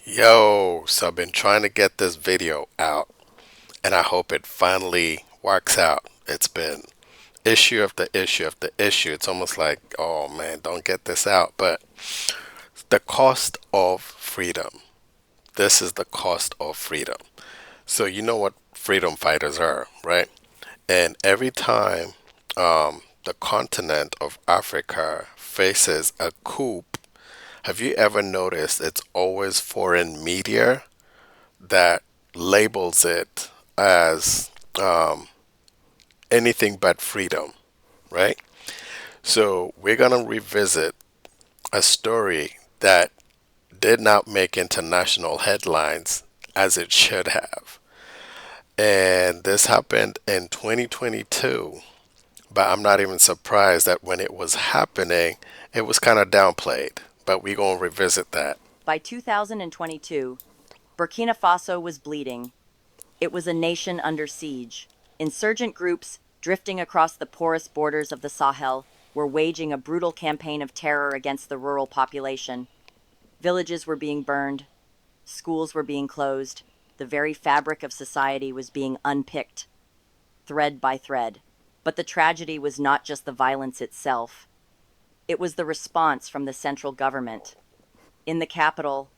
Yo, so I've been trying to get this video out and I hope it finally works out. It's been issue after issue after issue. It's almost like, oh man, don't get this out. But the cost of freedom. This is the cost of freedom. So you know what freedom fighters are, right? And every time the continent of Africa faces a coup, have you ever noticed it's always foreign media that labels it as anything but freedom, right? So we're going to revisit a story that did not make international headlines as it should have. And this happened in 2022, but I'm not even surprised that when it was happening, it was kind of downplayed. But we're going to revisit that. By 2022, Burkina Faso was bleeding. It was a nation under siege. Insurgent groups, drifting across the porous borders of the Sahel, were waging a brutal campaign of terror against the rural population. Villages were being burned, schools were being closed, the very fabric of society was being unpicked, thread by thread. But the tragedy was not just the violence itself, it was the response from the central government. In the capital,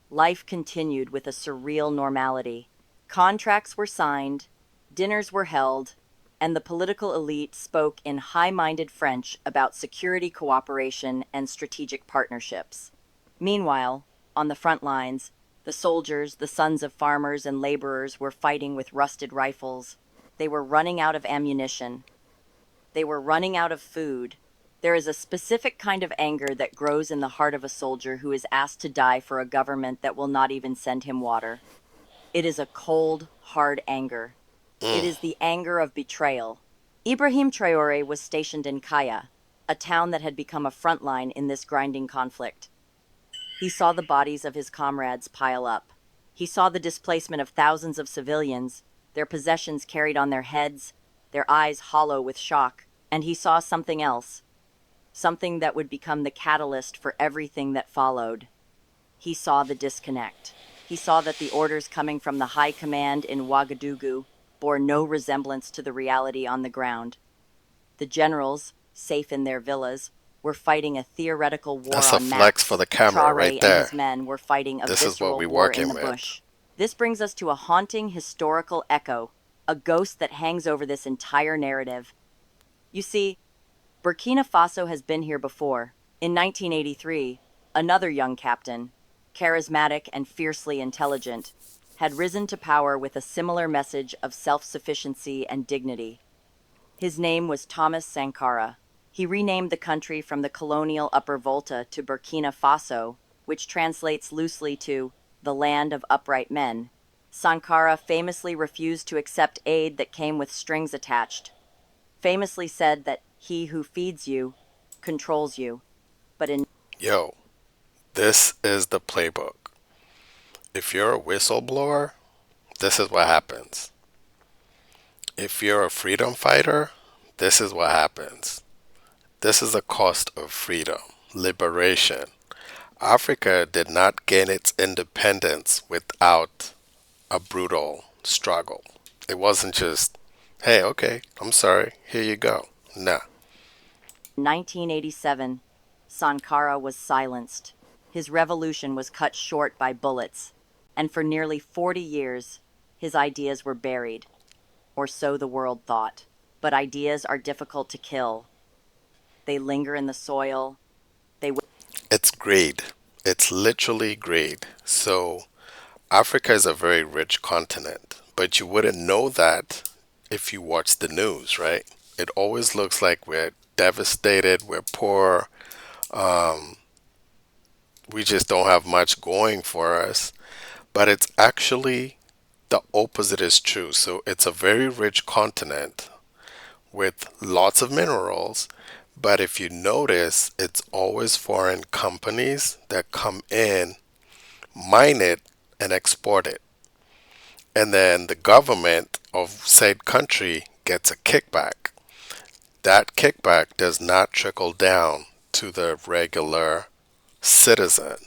life continued with a surreal normality. Contracts were signed, dinners were held, and the political elite spoke in high-minded French about security cooperation and strategic partnerships. Meanwhile, on the front lines, the soldiers, the sons of farmers and laborers, were fighting with rusted rifles. They were running out of ammunition. They were running out of food. There is a specific kind of anger that grows in the heart of a soldier who is asked to die for a government that will not even send him water. It is a cold, hard anger. It Mm, is the anger of betrayal. Ibrahim Traore was stationed in Kaya, a town that had become a front line in this grinding conflict. He saw the bodies of his comrades pile up. He saw the displacement of thousands of civilians, their possessions carried on their heads, their eyes hollow with shock, and he saw something else, something that would become the catalyst for everything that followed. He saw the disconnect. He saw that the orders coming from the high command in Ouagadougou bore no resemblance to the reality on the ground. The generals, safe in their villas, were fighting a theoretical war that's a on flex for maps. the camera right Traore and his there. men were fighting a This is what visceral we're war in working the with. bush. This brings us to a haunting historical echo, a ghost that hangs over this entire narrative. You see, Burkina Faso has been here before. In 1983, another young captain, charismatic and fiercely intelligent, had risen to power with a similar message of self-sufficiency and dignity. His name was Thomas Sankara. He renamed the country from the colonial Upper Volta to Burkina Faso, which translates loosely to the land of upright men. Sankara famously refused to accept aid that came with strings attached, famously said that he who feeds you controls you. But in Yo, this is the playbook. If you're a whistleblower, this is what happens. If you're a freedom fighter, this is what happens. This is the cost of freedom, liberation. Africa did not gain its independence without a brutal struggle. It wasn't just, hey, okay, I'm sorry, here you go. Nah, 1987, Sankara was silenced. His revolution was cut short by bullets, and for nearly 40 years, his ideas were buried, or so the world thought. But ideas are difficult to kill. They linger in the soil. They it's greed. It's literally greed. So, Africa is a very rich continent, but you wouldn't know that if you watch the news, right? It always looks like we're devastated, we're poor, we just don't have much going for us. But it's actually the opposite is true. So, it's a very rich continent with lots of minerals. But if you notice, it's always foreign companies that come in, mine it, and export it. And then the government of said country gets a kickback. That kickback does not trickle down to the regular citizen.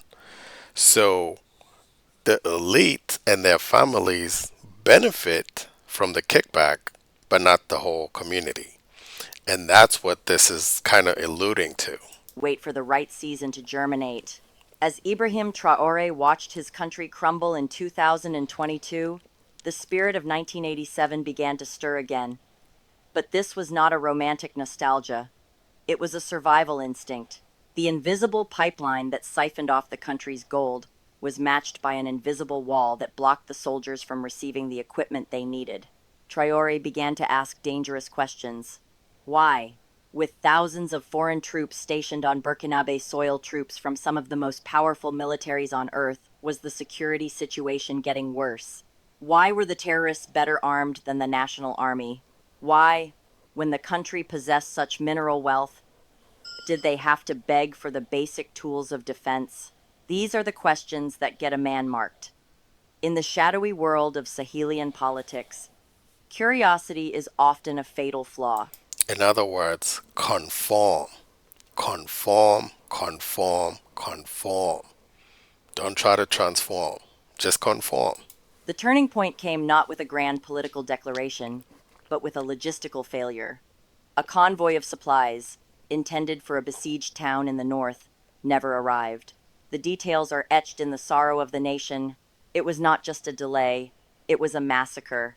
So the elite and their families benefit from the kickback, but not the whole community. And that's what this is kind of alluding to. Wait for the right season to germinate. As Ibrahim Traore watched his country crumble in 2022, the spirit of 1987 began to stir again. But this was not a romantic nostalgia. It was a survival instinct. The invisible pipeline that siphoned off the country's gold was matched by an invisible wall that blocked the soldiers from receiving the equipment they needed. Traore began to ask dangerous questions. Why? With thousands of foreign troops stationed on Burkinabe soil, troops from some of the most powerful militaries on earth, was the security situation getting worse? Why were the terrorists better armed than the national army? Why, when the country possessed such mineral wealth, did they have to beg for the basic tools of defense? These are the questions that get a man marked. In the shadowy world of Sahelian politics, curiosity is often a fatal flaw. In other words, conform, conform, conform, conform. Don't try to transform, just conform. The turning point came not with a grand political declaration, but with a logistical failure. A convoy of supplies, intended for a besieged town in the north, never arrived. The details are etched in the sorrow of the nation. It was not just a delay, it was a massacre.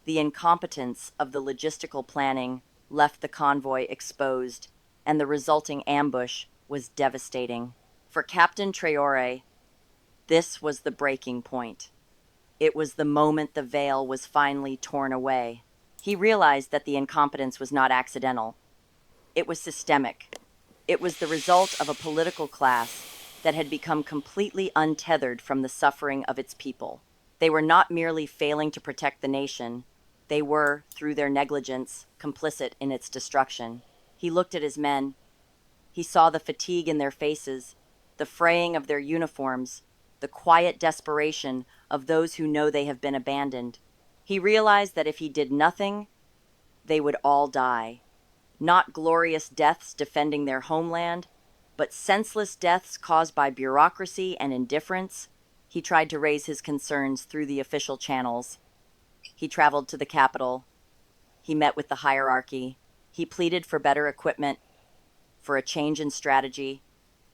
The incompetence of the logistical planning left the convoy exposed, and the resulting ambush was devastating. For Captain Traore, this was the breaking point. It was the moment the veil was finally torn away. He realized that the incompetence was not accidental. It was systemic. It was the result of a political class that had become completely untethered from the suffering of its people. They were not merely failing to protect the nation, they were, through their negligence, complicit in its destruction. He looked at his men. He saw the fatigue in their faces, the fraying of their uniforms, the quiet desperation of those who know they have been abandoned. He realized that if he did nothing, they would all die. Not glorious deaths defending their homeland, but senseless deaths caused by bureaucracy and indifference. He tried to raise his concerns through the official channels. He traveled to the capital. He met with the hierarchy. He pleaded for better equipment, for a change in strategy,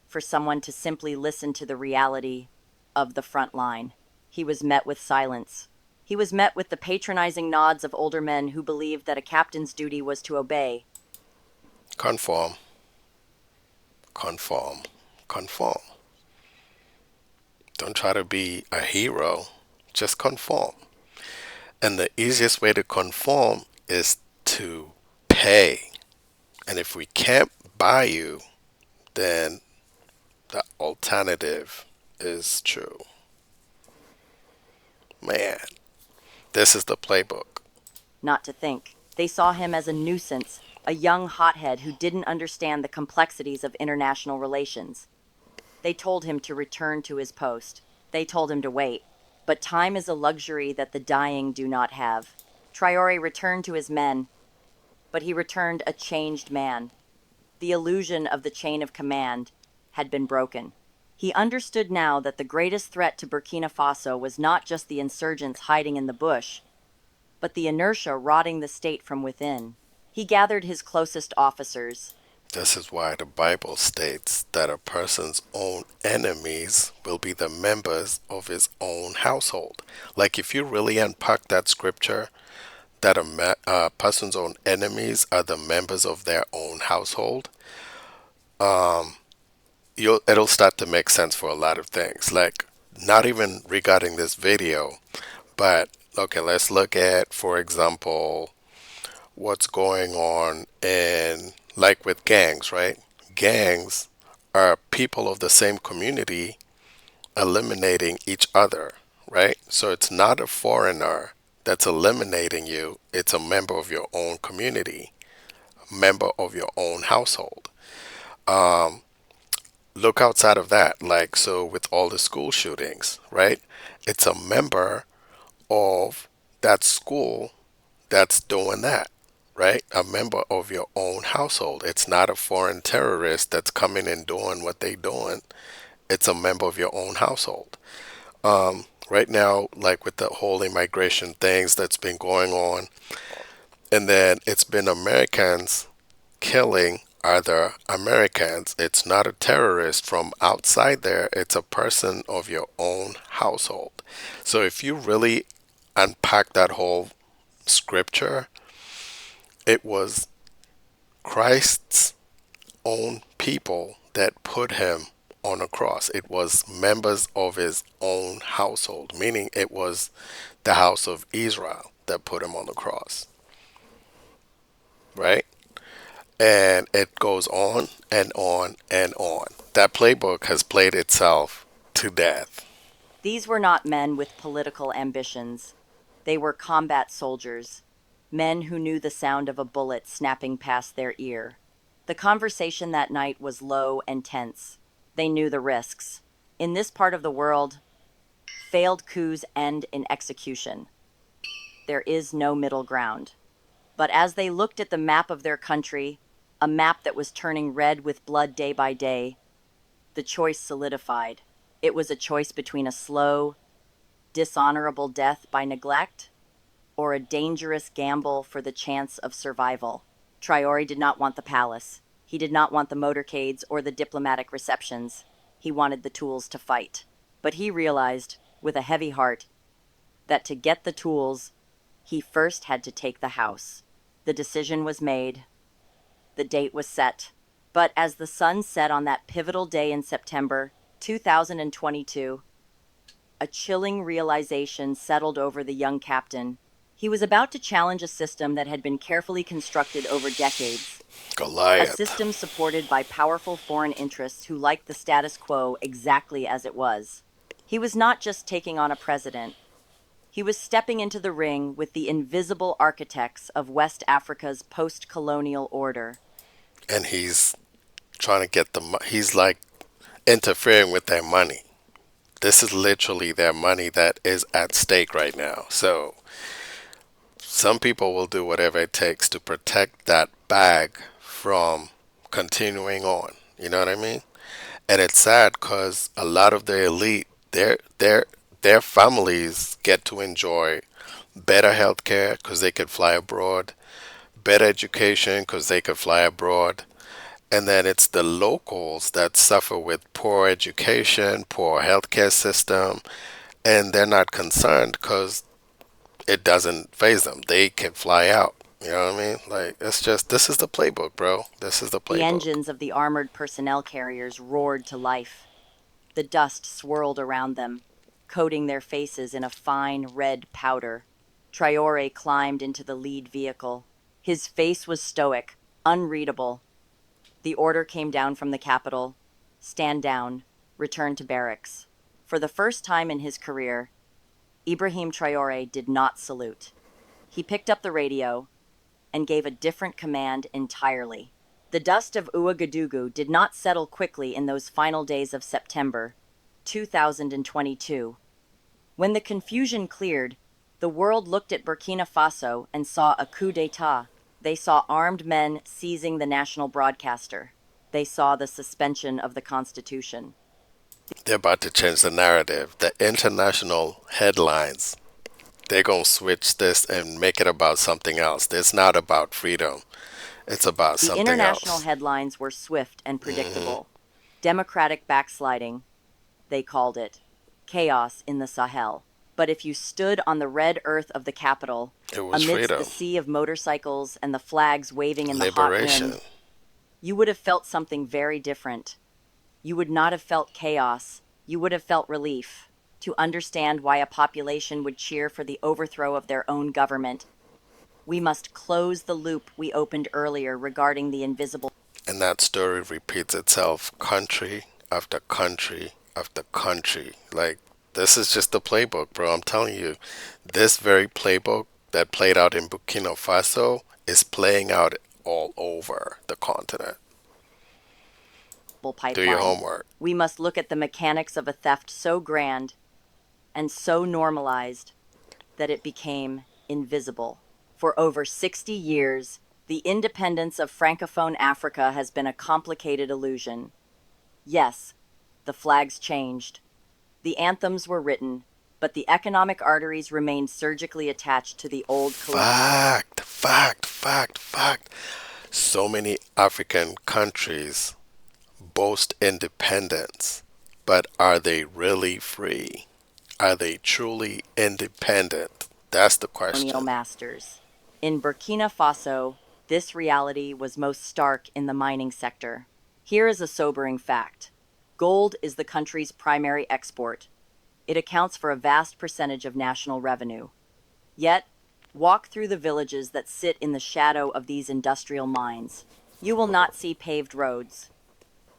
for someone to simply listen to the reality of the front line. He was met with silence. He was met with the patronizing nods of older men who believed that a captain's duty was to obey. Conform, conform, conform. Don't try to be a hero, just conform. And the easiest way to conform is to pay. And if we can't buy you, then the alternative is true. Man, this is the playbook. Not to think. They saw him as a nuisance, a young hothead who didn't understand the complexities of international relations. They told him to return to his post. They told him to wait. But time is a luxury that the dying do not have. Traore returned to his men, but he returned a changed man. The illusion of the chain of command had been broken. He understood now that the greatest threat to Burkina Faso was not just the insurgents hiding in the bush, but the inertia rotting the state from within. He gathered his closest officers. This is why the Bible states that a person's own enemies will be the members of his own household. Like if you really unpack that scripture, that a person's own enemies are the members of their own household, it'll start to make sense for a lot of things. Like not even regarding this video, but okay, let's look at, for example, what's going on in, like with gangs, right? Gangs are people of the same community eliminating each other, right? So it's not a foreigner that's eliminating you, it's a member of your own community, a member of your own household. Look outside of that, like, so with all the school shootings, right? It's a member of that school that's doing that, right? A member of your own household. It's not a foreign terrorist that's coming and doing what they doing. It's a member of your own household. right now, like with the whole immigration things that's been going on, and then it's been Americans killing other Americans. It's not a terrorist from outside there, it's a person of your own household. So if you really unpack that whole scripture, it was Christ's own people that put him on a cross. It was members of his own household, meaning it was the house of Israel that put him on the cross, right? And it goes on and on and on. That playbook has played itself to death. These were not men with political ambitions. They were combat soldiers, men who knew the sound of a bullet snapping past their ear. The conversation that night was low and tense. They knew the risks. In this part of the world, failed coups end in execution. There is no middle ground. But as they looked at the map of their country, a map that was turning red with blood day by day, the choice solidified. It was a choice between a slow, dishonorable death by neglect or a dangerous gamble for the chance of survival. Traore did not want the palace. He did not want the motorcades or the diplomatic receptions. He wanted the tools to fight. But he realized, with a heavy heart, that to get the tools, he first had to take the house. The decision was made. The date was set. But as the sun set on that pivotal day in September 2022, a chilling realization settled over the young captain. He was about to challenge a system that had been carefully constructed over decades, a Goliath. system supported by powerful foreign interests who liked the status quo exactly as it was. He was not just taking on a president. He was stepping into the ring with the invisible architects of West Africa's post-colonial order. And he's trying to get he's like interfering with their money. This is literally their money that is at stake right now. So some people will do whatever it takes to protect that bag from continuing on. You know what I mean? And it's sad because a lot of the elite, their families get to enjoy better health care because they could fly abroad, better education because they could fly abroad. And then it's the locals that suffer with poor education, poor healthcare system, and they're not concerned because it doesn't phase them. They can fly out. You know what I mean? Like, it's just, this is the playbook, bro. This is the The playbook. engines of the armored personnel carriers roared to life. The dust swirled around them, coating their faces in a fine red powder. Traore climbed into the lead vehicle. His face was stoic, unreadable. The order came down from the capital: stand down, return to barracks. For the first time in his career, Ibrahim Traore did not salute. He picked up the radio and gave a different command entirely. The dust of Ouagadougou did not settle quickly in those final days of September 2022. When the confusion cleared, the world looked at Burkina Faso and saw a coup d'etat. They saw armed men seizing the national broadcaster. They saw the suspension of the Constitution. They're about to change the narrative. The international headlines, they're going to switch this and make it about something else. It's not about freedom. It's about The something international else. headlines were swift and predictable. Democratic backsliding, they called it. Chaos in the Sahel. But if you stood on the red earth of the capital, It was amidst freedom, the sea of motorcycles and the flags waving in the hot liberation. wind, you would have felt something very different. You would not have felt chaos. You would have felt relief. To understand why a population would cheer for the overthrow of their own government, we must close the loop we opened earlier regarding the invisible. And that story repeats itself country after country after country. Like, this is just the playbook, bro. I'm telling you, this very playbook that played out in Burkina Faso is playing out all over the continent. Do your Pipeline. homework. We must look at the mechanics of a theft so grand and so normalized that it became invisible. For over 60 years, the independence of Francophone Africa has been a complicated illusion. Yes, the flags changed. The anthems were written. but the economic arteries remained surgically attached to the old colonial. Fact. So many African countries boast independence, but are they really free? Are they truly independent? That's the Colonial question. masters. In Burkina Faso, this reality was most stark in the mining sector. Here is a sobering fact. Gold is the country's primary export. It accounts for a vast percentage of national revenue. Yet, walk through the villages that sit in the shadow of these industrial mines. You will not see paved roads.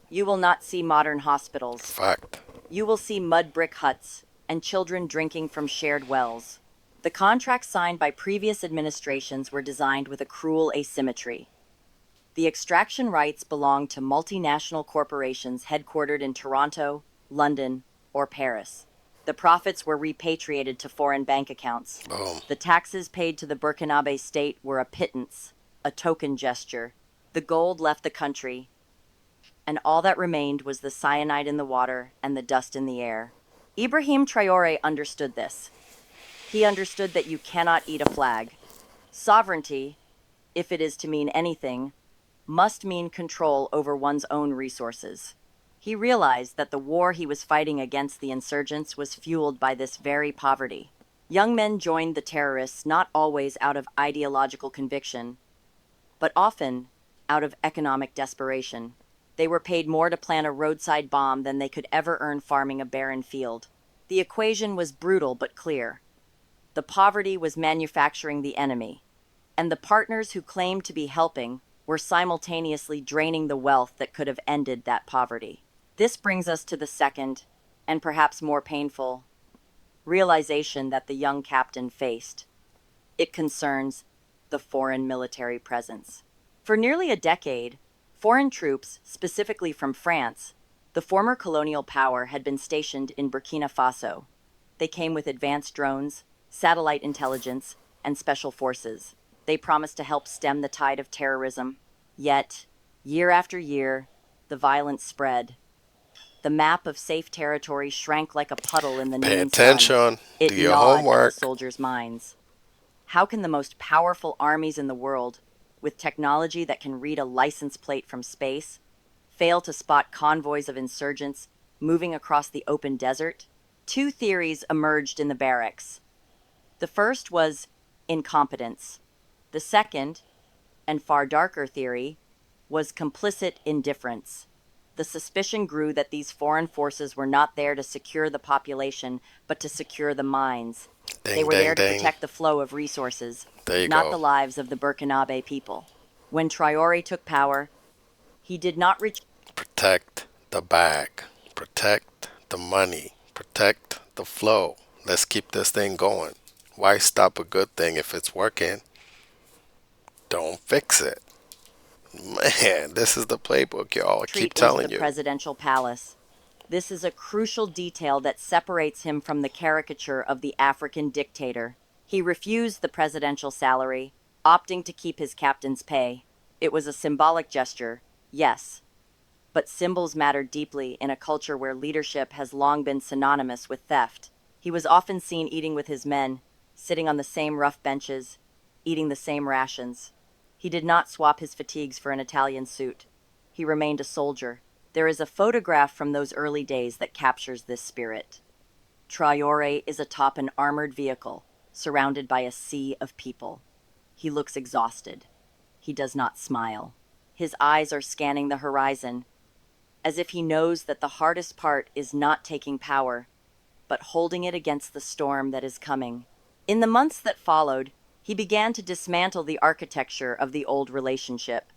You will not see modern hospitals. Fact. You will see mud brick huts and children drinking from shared wells. The contracts signed by previous administrations were designed with a cruel asymmetry. The extraction rights belonged to multinational corporations headquartered in Toronto, London, or Paris. The profits were repatriated to foreign bank accounts. Boom. The taxes paid to the Burkinabe state were a pittance, a token gesture. The gold left the country, and all that remained was the cyanide in the water and the dust in the air. Ibrahim Traore understood this. He understood that you cannot eat a flag. Sovereignty, if it is to mean anything, must mean control over one's own resources. He realized that the war he was fighting against the insurgents was fueled by this very poverty. Young men joined the terrorists not always out of ideological conviction, but often out of economic desperation. They were paid more to plant a roadside bomb than they could ever earn farming a barren field. The equation was brutal but clear. The poverty was manufacturing the enemy, and the partners who claimed to be helping were simultaneously draining the wealth that could have ended that poverty. This brings us to the second, and perhaps more painful, realization that the young captain faced. It concerns the foreign military presence. For nearly a decade, foreign troops, specifically from France, the former colonial power, had been stationed in Burkina Faso. They came with advanced drones, satellite intelligence, and special forces. They promised to help stem the tide of terrorism. Yet, year after year, the violence spread. The map of safe territory shrank like a puddle in the Pay noon sun. attention. It Do your gnawed at the homework. soldiers' minds. How can the most powerful armies in the world, with technology that can read a license plate from space, fail to spot convoys of insurgents moving across the open desert? Two theories emerged in the barracks. The first was incompetence. The second, and far darker theory, was complicit indifference. The suspicion grew that these foreign forces were not there to secure the population, but to secure the mines. They Ding, were ding, there to ding. protect the flow of resources, There you not go. the lives of the Burkinabe people. When Traore took power, he did not reach. Protect the bag. Protect the money. Protect the flow. Let's keep this thing going. Why stop a good thing if it's working? Don't fix it. Man, this is the playbook, y'all. I keep Retreat into the telling you. presidential palace. This is a crucial detail that separates him from the caricature of the African dictator. He refused the presidential salary, opting to keep his captain's pay. It was a symbolic gesture, yes, but symbols matter deeply in a culture where leadership has long been synonymous with theft. He was often seen eating with his men, sitting on the same rough benches, eating the same rations. He did not swap his fatigues for an Italian suit. He remained a soldier. There is a photograph from those early days that captures this spirit. Traore is atop an armored vehicle, surrounded by a sea of people. He looks exhausted. He does not smile. His eyes are scanning the horizon, as if he knows that the hardest part is not taking power, but holding it against the storm that is coming. In the months that followed, he began to dismantle the architecture of the old relationship.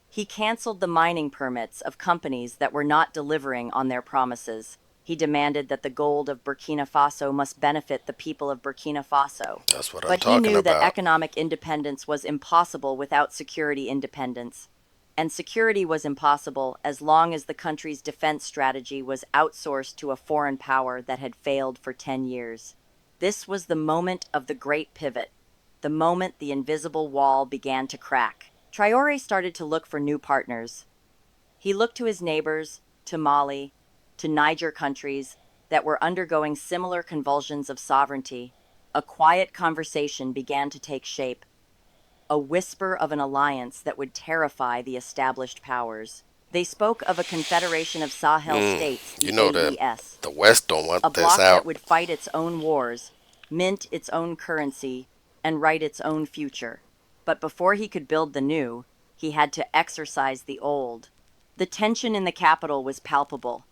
He canceled the mining permits of companies that were not delivering on their promises. He demanded that the gold of Burkina Faso must benefit the people of Burkina Faso. That's what I'm But he talking knew that about. economic independence was impossible without security independence. And security was impossible as long as the country's defense strategy was outsourced to a foreign power that had failed for 10 years. This was the moment of the great pivot, the moment the invisible wall began to crack. Traore started to look for new partners. He looked to his neighbors, to Mali, to Niger countries, that were undergoing similar convulsions of sovereignty, a quiet conversation began to take shape, a whisper of an alliance that would terrify the established powers. They spoke of a confederation of Sahel states, You the know that AES, the West don't a want this bloc that out. would fight its own wars, mint its own currency, and write its own future. But before he could build the new, he had to exercise the old. The tension in the capital was palpable.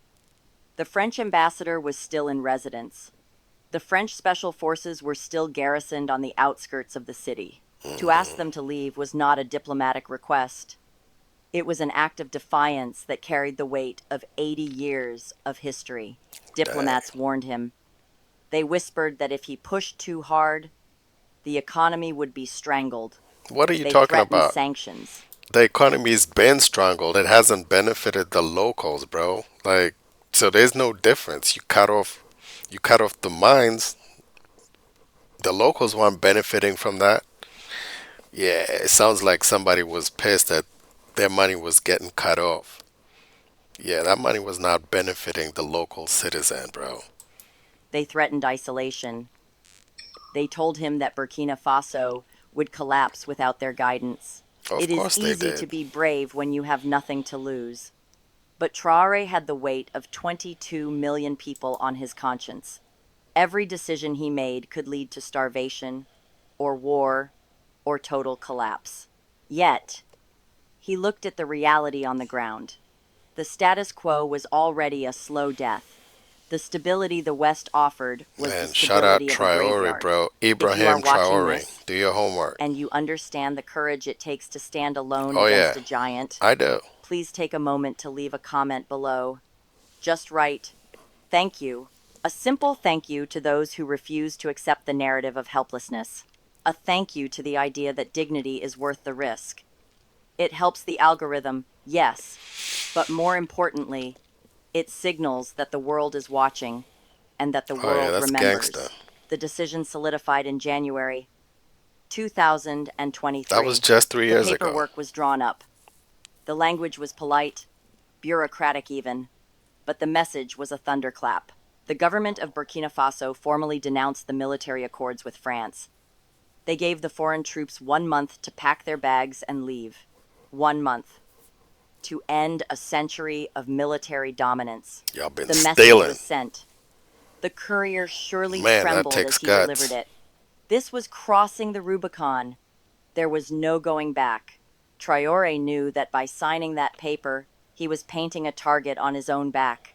The French ambassador was still in residence. The French special forces were still garrisoned on the outskirts of the city. To ask them to leave was not a diplomatic request. It was an act of defiance that carried the weight of 80 years of history. Dang. Diplomats warned him. They whispered that if he pushed too hard, the economy would be strangled. What are you They talking threatened about? sanctions. The economy's been strangled. It hasn't benefited the locals, bro. Like, so there's no difference. You cut off the mines. The locals weren't benefiting from that. Yeah, it sounds like somebody was pissed that their money was getting cut off. Yeah, that money was not benefiting the local citizen, bro. They threatened isolation. They told him that Burkina Faso would collapse without their guidance. Of It is course they easy to did. be brave when you have nothing to lose. But Traore had the weight of 22 million people on his conscience. Every decision he made could lead to starvation, or war, or total collapse. Yet, he looked at the reality on the ground. The status quo was already a slow death. The stability the West offered was the Man, shout out stability of a Traore, graveyard. bro. If you are Ibrahim watching Traore. this, Do your homework. and you understand the courage it takes to stand alone Oh, against yeah. a giant, I do. please take a moment to leave a comment below. Just write, "Thank you." A simple thank you to those who refuse to accept the narrative of helplessness. A thank you to the idea that dignity is worth the risk. It helps the algorithm, yes, but more importantly, it signals that the world is watching and that the Oh, yeah, world that's gangsta. remembers. The decision solidified in January 2023. That was just 3 years The ago. paperwork was drawn up. The language was polite, bureaucratic even, but the message was a thunderclap. The government of Burkina Faso formally denounced the military accords with France. They gave the foreign troops 1 month to pack their bags and leave. 1 month. To end a century of military dominance. Y'all been The message stealing. was sent. The courier surely Man, that trembled takes as he guts. delivered it. This was crossing the Rubicon. There was no going back. Traore knew that by signing that paper, he was painting a target on his own back.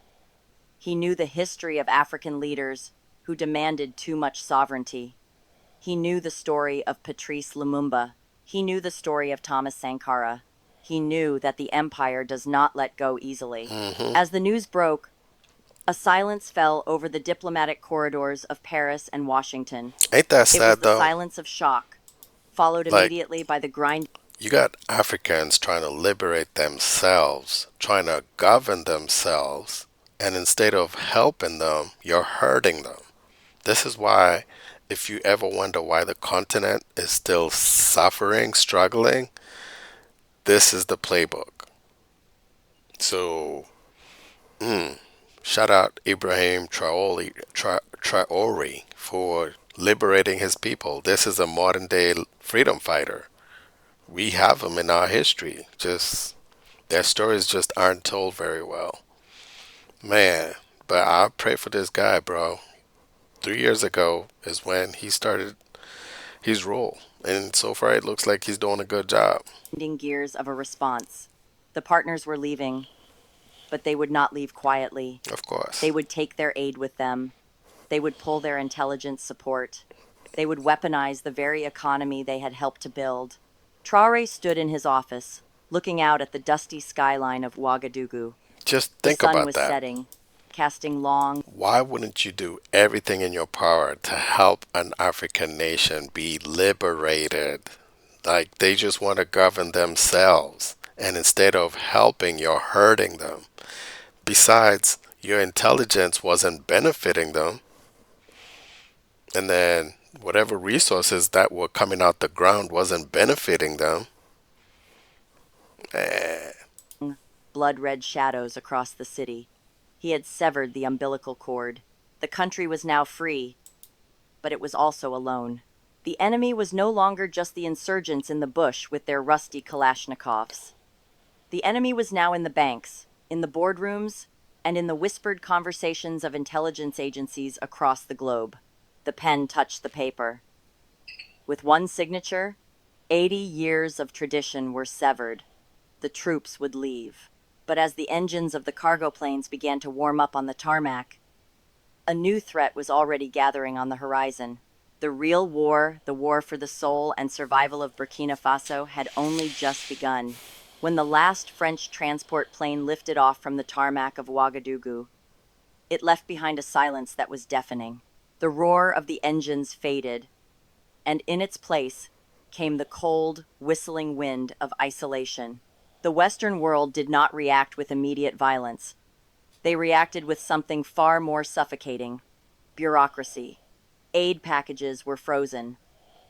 He knew the history of African leaders who demanded too much sovereignty. He knew the story of Patrice Lumumba. He knew the story of Thomas Sankara. He knew that the empire does not let go easily. As the news broke, a silence fell over the diplomatic corridors of Paris and Washington. Ain't that It was sad, the though? silence of shock, followed Like, immediately by the grind. you got Africans trying to liberate themselves, trying to govern themselves, and instead of helping them, you're hurting them. This is why, if you ever wonder why the continent is still suffering, struggling, this is the playbook. So, shout out Ibrahim Traore for liberating his people. This is a modern day freedom fighter. We have them in our history. Just their stories just aren't told very well. Man, but I pray for this guy, bro. 3 years ago is when he started his role. And so far it looks like he's doing a good job. Gears of a response. The partners were leaving, but they would not leave quietly. Of course. They would take their aid with them. They would pull their intelligence support. They would weaponize the very economy they had helped to build. Traore stood in his office, looking out at the dusty skyline of Ouagadougou. Just The think sun about was that. setting, casting long, Why wouldn't you do everything in your power to help an African nation be liberated? Like they just want to govern themselves. And instead of helping, you're hurting them. Besides, your intelligence wasn't benefiting them. And then whatever resources that were coming out the ground wasn't benefiting them. Eh, blood-red shadows across the city. He had severed the umbilical cord. The country was now free, but it was also alone. The enemy was no longer just the insurgents in the bush with their rusty Kalashnikovs. The enemy was now in the banks, in the boardrooms, and in the whispered conversations of intelligence agencies across the globe. The pen touched the paper. With one signature, 80 years of tradition were severed. The troops would leave. But as the engines of the cargo planes began to warm up on the tarmac, a new threat was already gathering on the horizon. The real war, the war for the soul and survival of Burkina Faso, had only just begun. When the last French transport plane lifted off from the tarmac of Ouagadougou, it left behind a silence that was deafening. The roar of the engines faded, and in its place came the cold, whistling wind of isolation. The Western world did not react with immediate violence. They reacted with something far more suffocating: bureaucracy. Aid packages were frozen.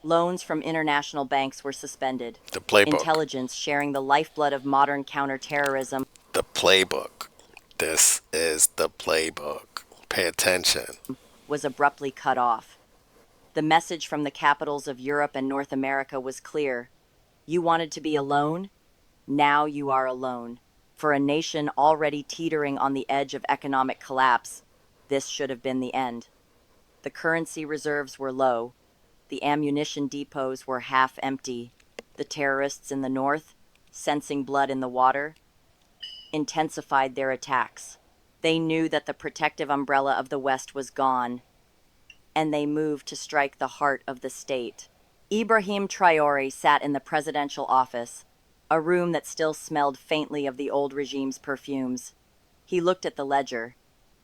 Loans from international banks were suspended. The playbook. Intelligence, sharing the lifeblood of modern counterterrorism, The playbook. This is the playbook. Pay attention. was abruptly cut off. The message from the capitals of Europe and North America was clear. You wanted to be alone? Now you are alone. For a nation already teetering on the edge of economic collapse, this should have been the end. The currency reserves were low. The ammunition depots were half empty. The terrorists in the north, sensing blood in the water, intensified their attacks. They knew that the protective umbrella of the West was gone, and they moved to strike the heart of the state. Ibrahim Traoré sat in the presidential office, a room that still smelled faintly of the old regime's perfumes. He looked at the ledger.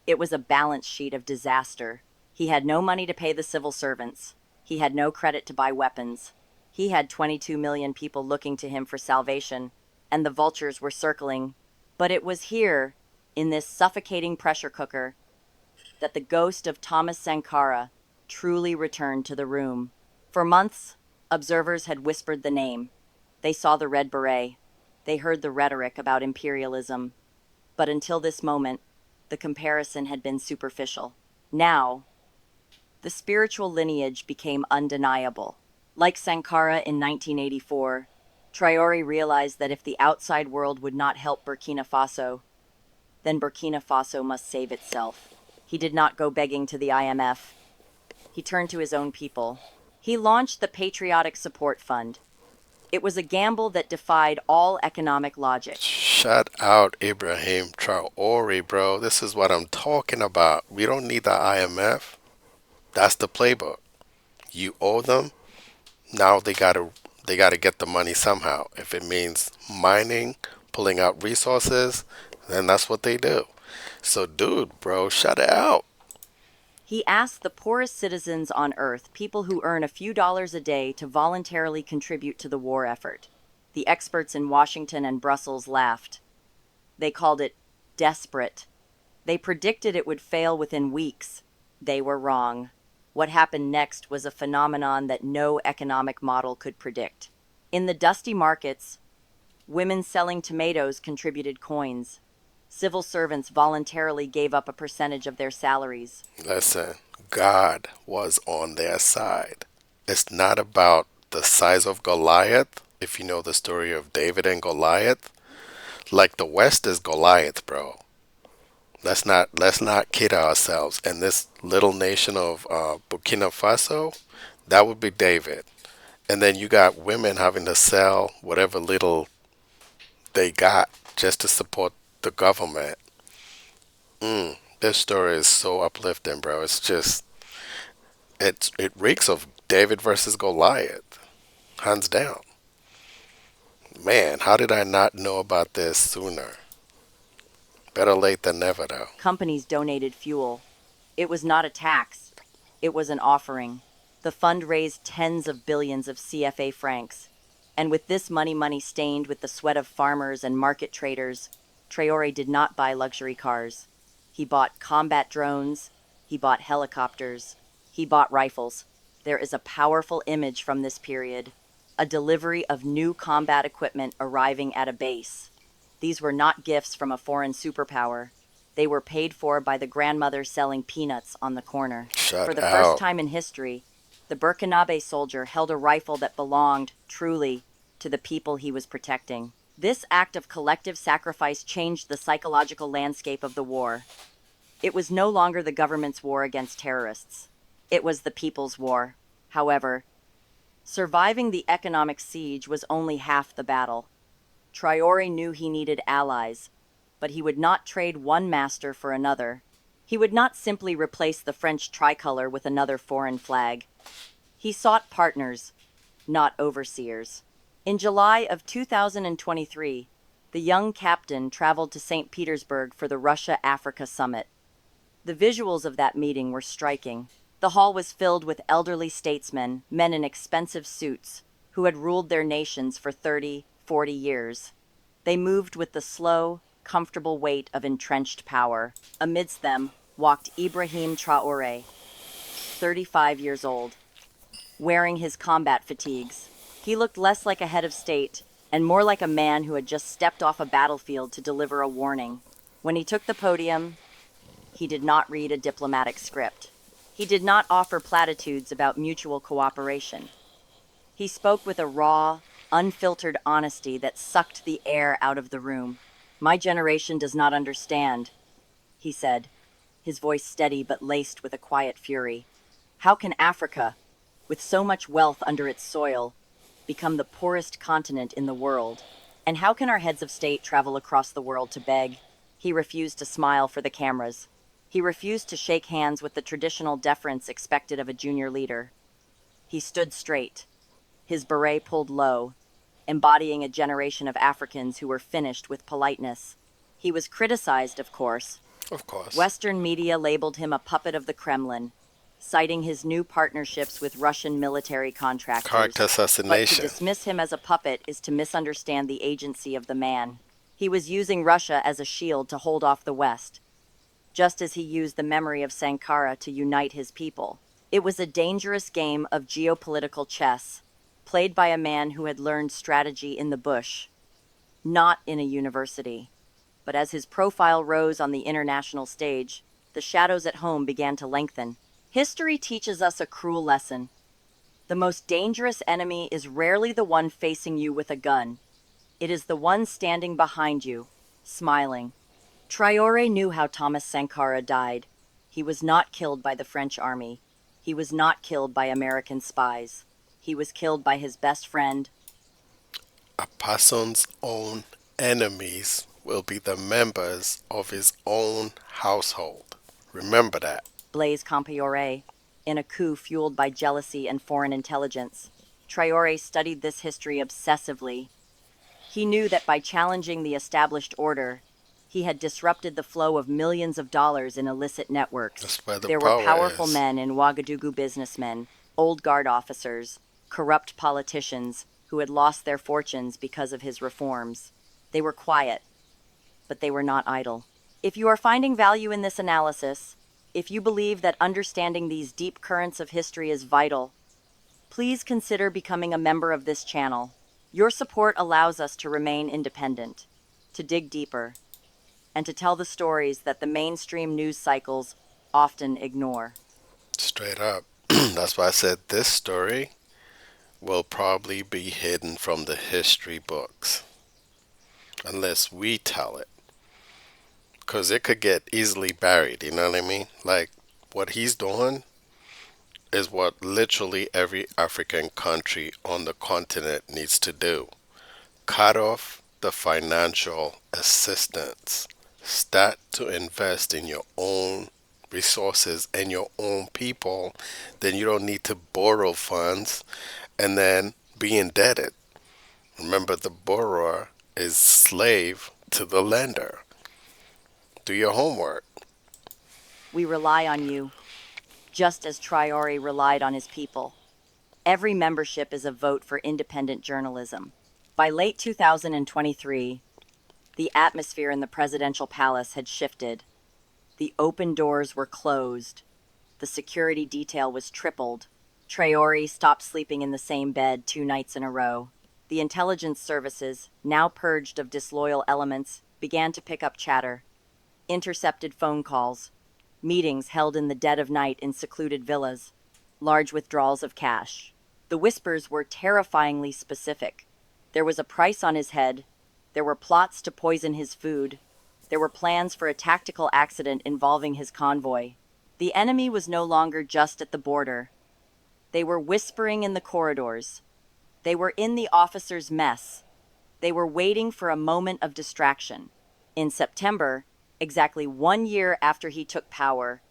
It was a balance sheet of disaster. He had no money to pay the civil servants. He had no credit to buy weapons. He had 22 million people looking to him for salvation, and the vultures were circling. But it was here, in this suffocating pressure cooker, that the ghost of Thomas Sankara truly returned to the room. For months, observers had whispered the name. They saw the red beret. They heard the rhetoric about imperialism. But until this moment, the comparison had been superficial. Now, the spiritual lineage became undeniable. Like Sankara in 1984, Traoré realized that if the outside world would not help Burkina Faso, then Burkina Faso must save itself. He did not go begging to the IMF. He turned to his own people. He launched the Patriotic Support Fund. It was a gamble that defied all economic logic. Shut out Ibrahim Traoré, bro. This is what I'm talking about. We don't need the IMF. That's the playbook. You owe them. Now they gotta get the money somehow. If it means mining, pulling out resources, then that's what they do. So dude, bro, shut it out. He asked the poorest citizens on Earth, people who earn a few dollars a day, to voluntarily contribute to the war effort. The experts in Washington and Brussels laughed. They called it desperate. They predicted it would fail within weeks. They were wrong. What happened next was a phenomenon that no economic model could predict. In the dusty markets, women selling tomatoes contributed coins. Civil servants voluntarily gave up a percentage of their salaries. Listen, God was on their side. It's not about the size of Goliath. If you know the story of David and Goliath, like the West is Goliath, bro. Let's not kid ourselves. And this little nation of Burkina Faso, that would be David. And then you got women having to sell whatever little they got just to support the government. This story is so uplifting, bro. It's just it reeks of David versus Goliath, hands down. Man, how did I not know about this sooner? Better late than never, though. Companies donated fuel. It was not a tax. It was an offering. The fund raised tens of billions of CFA francs. And with this money stained with the sweat of farmers and market traders, Traoré did not buy luxury cars. He bought combat drones. He bought helicopters. He bought rifles. There is a powerful image from this period. A delivery of new combat equipment arriving at a base. These were not gifts from a foreign superpower. They were paid for by the grandmother selling peanuts on the corner. For Shut the first out. time in history, the Burkinabe soldier held a rifle that belonged, truly, to the people he was protecting. This act of collective sacrifice changed the psychological landscape of the war. It was no longer the government's war against terrorists. It was the people's war. However, surviving the economic siege was only half the battle. Traore knew he needed allies, but he would not trade one master for another. He would not simply replace the French tricolor with another foreign flag. He sought partners, not overseers. In July of 2023, the young captain traveled to St. Petersburg for the Russia-Africa summit. The visuals of that meeting were striking. The hall was filled with elderly statesmen, men in expensive suits, who had ruled their nations for 30, 40 years. They moved with the slow, comfortable weight of entrenched power. Amidst them walked Ibrahim Traore, 35 years old, wearing his combat fatigues. He looked less like a head of state and more like a man who had just stepped off a battlefield to deliver a warning. When he took the podium, he did not read a diplomatic script. He did not offer platitudes about mutual cooperation. He spoke with a raw, unfiltered honesty that sucked the air out of the room. "My generation does not understand," he said, his voice steady but laced with a quiet fury. "How can Africa, with so much wealth under its soil, become the poorest continent in the world? And how can our heads of state travel across the world to beg?" He refused to smile for the cameras. He refused to shake hands with the traditional deference expected of a junior leader. He stood straight, his beret pulled low, embodying a generation of Africans who were finished with politeness. He was criticized, of course. Of course. Western media labeled him a puppet of the Kremlin, citing his new partnerships with Russian military contractors. Character But to assassination. dismiss him as a puppet is to misunderstand the agency of the man. He was using Russia as a shield to hold off the West, just as he used the memory of Sankara to unite his people. It was a dangerous game of geopolitical chess, played by a man who had learned strategy in the bush, not in a university. But as his profile rose on the international stage, the shadows at home began to lengthen. History teaches us a cruel lesson. The most dangerous enemy is rarely the one facing you with a gun. It is the one standing behind you, smiling. Traore knew how Thomas Sankara died. He was not killed by the French army. He was not killed by American spies. He was killed by his best friend. A person's own enemies will be the members of his own household. Remember that. Blaise Compaoré, in a coup fueled by jealousy and foreign intelligence. Traore studied this history obsessively. He knew that by challenging the established order, he had disrupted the flow of millions of dollars in illicit networks. That's where the There power were powerful is. men in Ouagadougou, businessmen, old guard officers, corrupt politicians who had lost their fortunes because of his reforms. They were quiet, but they were not idle. If you are finding value in this analysis, if you believe that understanding these deep currents of history is vital, please consider becoming a member of this channel. Your support allows us to remain independent, to dig deeper, and to tell the stories that the mainstream news cycles often ignore. Straight up. That's why I said this story will probably be hidden from the history books unless we tell it. Because it could get easily buried, you know what I mean? Like, what he's doing is what literally every African country on the continent needs to do. Cut off the financial assistance. Start to invest in your own resources and your own people. Then you don't need to borrow funds and then be indebted. Remember, the borrower is slave to the lender. Do your homework. We rely on you, just as Traore relied on his people. Every membership is a vote for independent journalism. By late 2023, the atmosphere in the presidential palace had shifted. The open doors were closed. The security detail was tripled. Traore stopped sleeping in the same bed 2 nights in a row. The intelligence services, now purged of disloyal elements, began to pick up chatter. intercepted phone calls, meetings held in the dead of night in secluded villas, large withdrawals of cash. The whispers were terrifyingly specific. There was a price on his head, there were plots to poison his food, there were plans for a tactical accident involving his convoy. The enemy was no longer just at the border. They were whispering in the corridors. They were in the officers' mess. They were waiting for a moment of distraction. In September, exactly 1 year after he took power,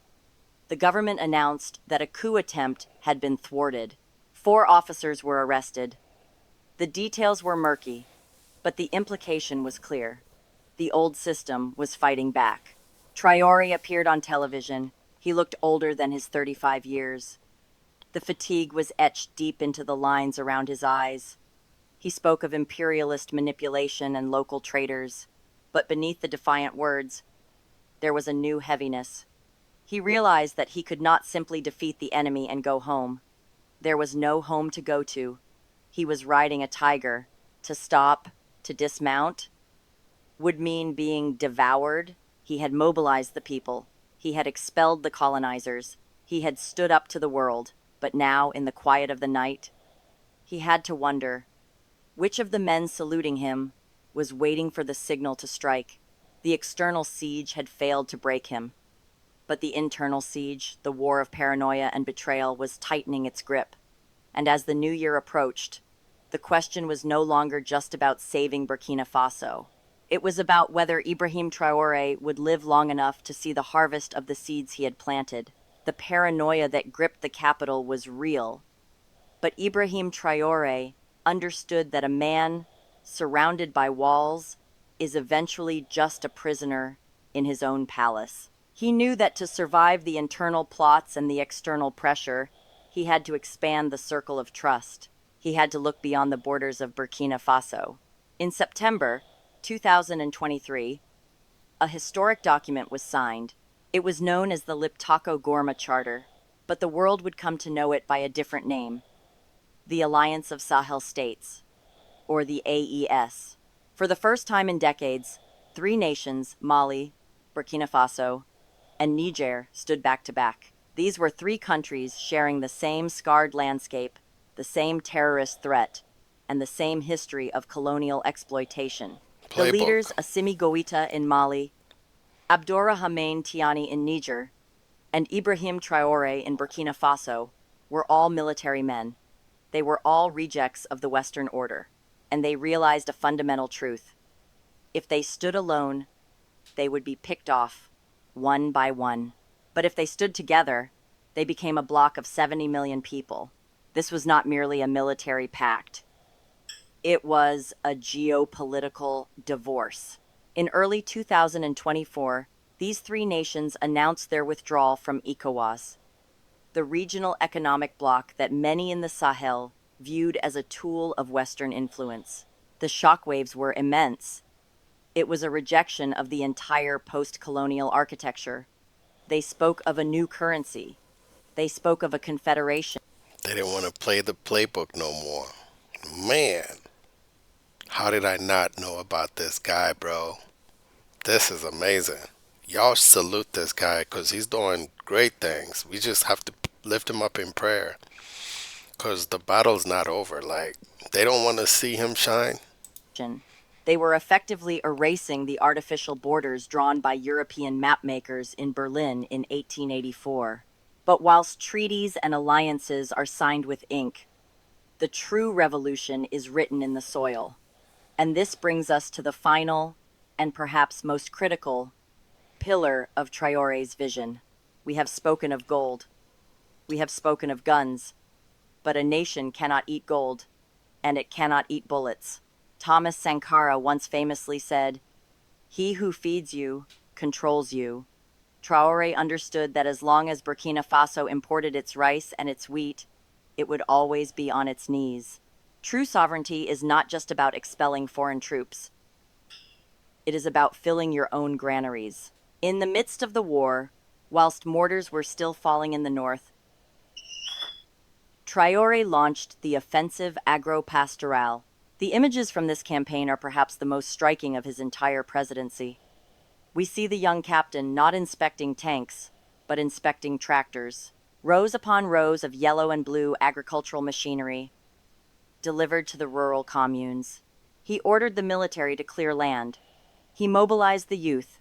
the government announced that a coup attempt had been thwarted. 4 officers were arrested. The details were murky, but the implication was clear. The old system was fighting back. Traore appeared on television. He looked older than his 35 years. The fatigue was etched deep into the lines around his eyes. He spoke of imperialist manipulation and local traitors, but beneath the defiant words, there was a new heaviness. He realized that he could not simply defeat the enemy and go home. There was no home to go to. He was riding a tiger. To stop, to dismount, would mean being devoured. He had mobilized the people. He had expelled the colonizers. He had stood up to the world. But now, in the quiet of the night, he had to wonder, which of the men saluting him was waiting for the signal to strike? The external siege had failed to break him, but the internal siege, the war of paranoia and betrayal, was tightening its grip. And as the new year approached, the question was no longer just about saving Burkina Faso. It was about whether Ibrahim Traore would live long enough to see the harvest of the seeds he had planted. The paranoia that gripped the capital was real, but Ibrahim Traore understood that a man surrounded by walls is eventually just a prisoner in his own palace. He knew that to survive the internal plots and the external pressure, he had to expand the circle of trust. He had to look beyond the borders of Burkina Faso. In September 2023, a historic document was signed. It was known as the Liptako-Gourma Charter, but the world would come to know it by a different name, the Alliance of Sahel States, or the AES. For the first time in decades, 3 nations, Mali, Burkina Faso, and Niger, stood back to back. These were 3 countries sharing the same scarred landscape, the same terrorist threat, and the same history of colonial exploitation. The leaders, Assimi Goïta in Mali, Abdourahmane Tiani in Niger, and Ibrahim Traore in Burkina Faso, were all military men. They were all rejects of the Western order, and they realized a fundamental truth. If they stood alone, they would be picked off, one by one. But if they stood together, they became a bloc of 70 million people. This was not merely a military pact. It was a geopolitical divorce. In early 2024, these 3 nations announced their withdrawal from ECOWAS, the regional economic bloc that many in the Sahel viewed as a tool of Western influence. The shockwaves were immense. It was a rejection of the entire post-colonial architecture. They spoke of a new currency. They spoke of a confederation. They didn't want to play the playbook no more. Man, how did I not know about this guy, bro? This is amazing. Y'all salute this guy because he's doing great things. We just have to lift him up in prayer because the battle's not over. Like, they don't want to see him shine. They were effectively erasing the artificial borders drawn by European mapmakers in Berlin in 1884. But whilst treaties and alliances are signed with ink, the true revolution is written in the soil. And this brings us to the final, and perhaps most critical, pillar of Traore's vision. We have spoken of gold. We have spoken of guns. But a nation cannot eat gold, and it cannot eat bullets. Thomas Sankara once famously said, "He who feeds you controls you." Traore understood that as long as Burkina Faso imported its rice and its wheat, it would always be on its knees. True sovereignty is not just about expelling foreign troops. It is about filling your own granaries. In the midst of the war, whilst mortars were still falling in the north, Traore launched the Offensive Agro-Pastoral. The images from this campaign are perhaps the most striking of his entire presidency. We see the young captain not inspecting tanks, but inspecting tractors. Rows upon rows of yellow and blue agricultural machinery delivered to the rural communes. He ordered the military to clear land. He mobilized the youth,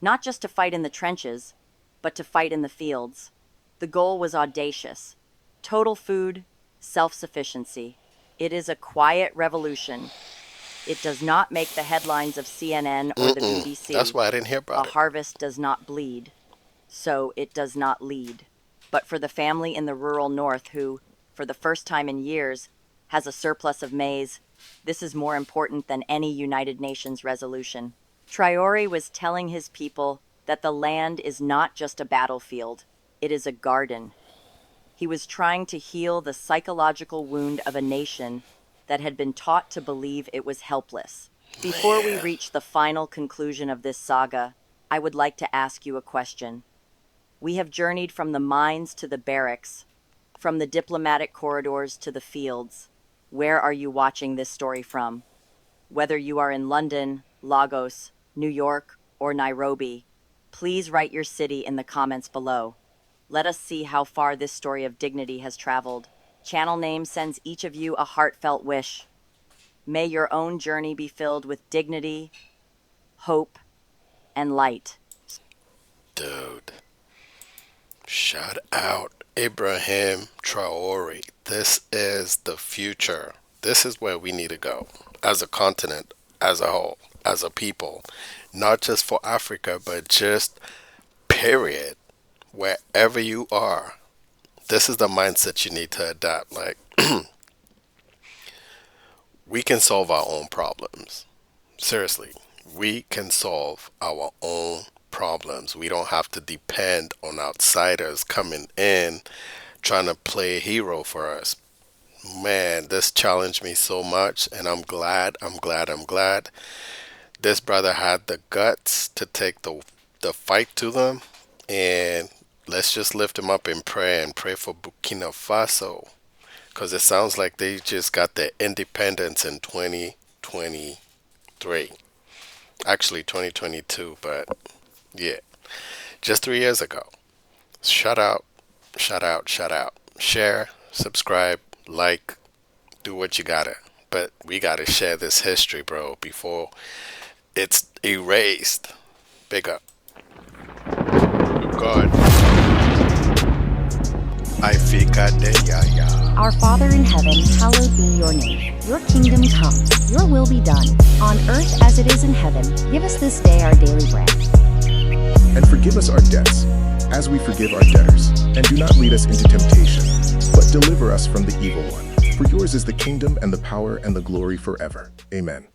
not just to fight in the trenches, but to fight in the fields. The goal was audacious: total food self-sufficiency. It is a quiet revolution. It does not make the headlines of CNN or the BBC. That's why I didn't hear about A it. harvest does not bleed, so it does not lead. But for the family in the rural north who, for the first time in years, has a surplus of maize, this is more important than any United Nations resolution. Traore was telling his people that the land is not just a battlefield, it is a garden. He was trying to heal the psychological wound of a nation that had been taught to believe it was helpless. Before we reach the final conclusion of this saga, I would like to ask you a question. We have journeyed from the mines to the barracks, from the diplomatic corridors to the fields. Where are you watching this story from? Whether you are in London, Lagos, New York, or Nairobi, please write your city in the comments below. Let us see how far this story of dignity has traveled. Channel Name sends each of you a heartfelt wish. May your own journey be filled with dignity, hope, and light. Dude. Shout out Ibrahim Traore. This is the future. This is where we need to go as a continent, as a whole, as a people. Not just for Africa, but just period. Wherever you are, this is the mindset you need to adapt. Like, we can solve our own problems. Seriously, we can solve our own problems. We don't have to depend on outsiders coming in trying to play a hero for us. Man, this challenged me so much, and I'm glad. This brother had the guts to take the fight to them, and let's just lift him up in prayer and pray for Burkina Faso, because it sounds like they just got their independence in 2023. Actually, 2022, but yeah, just 3 years ago. Shout out. Share, subscribe, like, do what you gotta. But we gotta share this history, bro, before it's erased. Big up. God. I fika de ya. Our Father in heaven, hallowed be your name. Your kingdom come, your will be done, on earth as it is in heaven. Give us this day our daily bread. And forgive us our debts, as we forgive our debtors. And do not lead us into temptation, but deliver us from the evil one. For yours is the kingdom and the power and the glory forever. Amen.